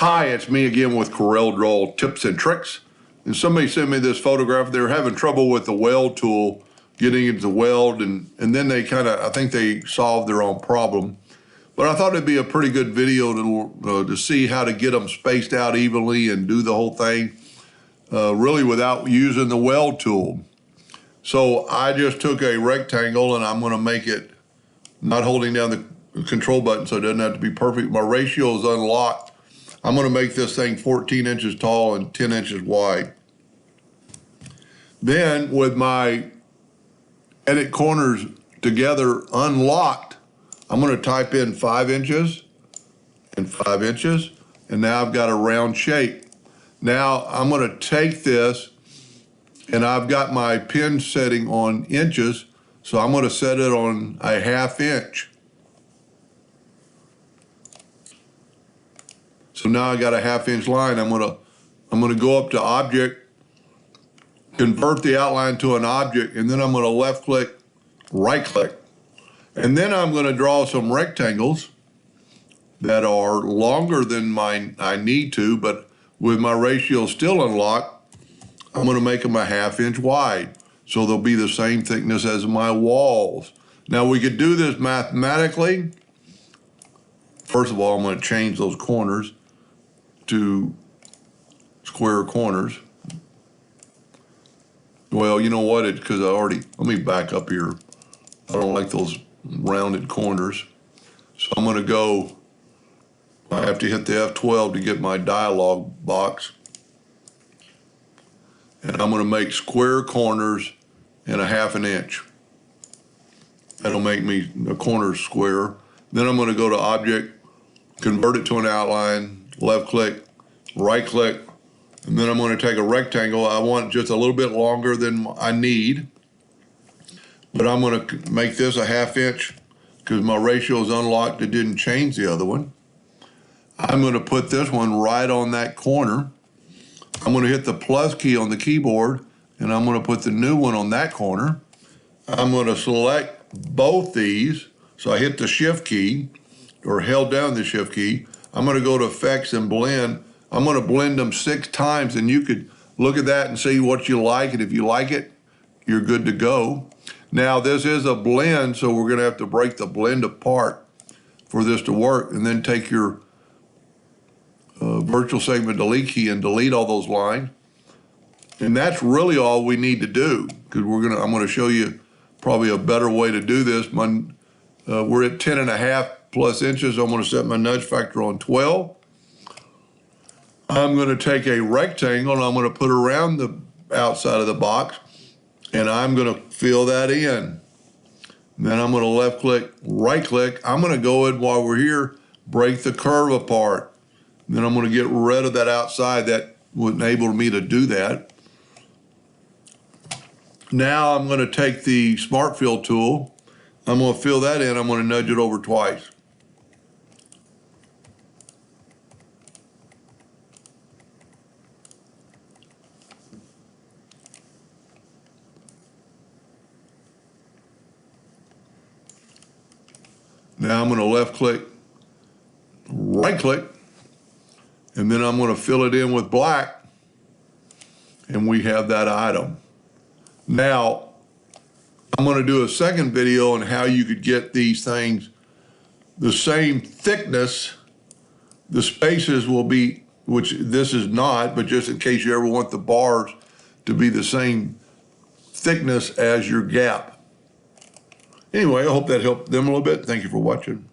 Hi, it's me again with Corel Draw Tips and Tricks. And somebody sent me this photograph. They were having trouble with the weld tool, getting it to weld, and then they I think they solved their own problem. But I thought it'd be a pretty good video to see how to get them spaced out evenly and do the whole thing, really without using the weld tool. So I just took a rectangle and I'm gonna make it, not holding down the control button so it doesn't have to be perfect. My ratio is unlocked. I'm gonna make this thing 14 inches tall and 10 inches wide. Then with my edit corners together unlocked, I'm gonna type in 5 inches and 5 inches, and now I've got a round shape. Now I'm gonna take this, and I've got my pin setting on inches, so I'm gonna set it on a 1/2 inch. So now I got a 1/2 inch line. I'm gonna go up to Object, convert the outline to an object, and then I'm gonna left click, right click. And then I'm gonna draw some rectangles that are longer than I need to, but with my ratio still unlocked, I'm gonna make them a 1/2 inch wide. So they'll be the same thickness as my walls. Now we could do this mathematically. First of all, I'm gonna change those corners to square corners. Well, you know what, it's because let me back up here. I don't like those rounded corners. So I'm gonna go, I have to hit the F12 to get my dialog box. And I'm gonna make square corners and a 1/2 inch. That'll make me a corner square. Then I'm gonna go to Object, convert it to an outline, left click, right click, and then I'm going to take a rectangle. I want just a little bit longer than I need, but I'm going to make this a 1/2 inch because my ratio is unlocked. It didn't change the other one. I'm going to put this one right on that corner. I'm going to hit the plus key on the keyboard, and I'm going to put the new one on that corner. I'm going to select both these. So I hit the shift key, or held down the shift key. I'm gonna go to Effects and Blend. I'm gonna blend them 6 times, and you could look at that and see what you like, and if you like it, you're good to go. Now this is a blend, so we're gonna have to break the blend apart for this to work, and then take your virtual segment delete key and delete all those lines. And that's really all we need to do, because I'm gonna show you probably a better way to do this. We're at 10.5 plus inches. I'm going to set my nudge factor on 12. I'm going to take a rectangle and I'm going to put around the outside of the box, and I'm going to fill that in. Then I'm going to left click, right click. I'm going to go in while we're here, break the curve apart. Then I'm going to get rid of that outside. That would enable me to do that. Now I'm going to take the Smart Fill tool. I'm going to fill that in. I'm going to nudge it over twice. Now I'm going to left click, right click, and then I'm going to fill it in with black, and we have that item. Now, I'm going to do a second video on how you could get these things the same thickness. The spaces will be, which this is not, but just in case you ever want the bars to be the same thickness as your gap. Anyway, I hope that helped them a little bit. Thank you for watching.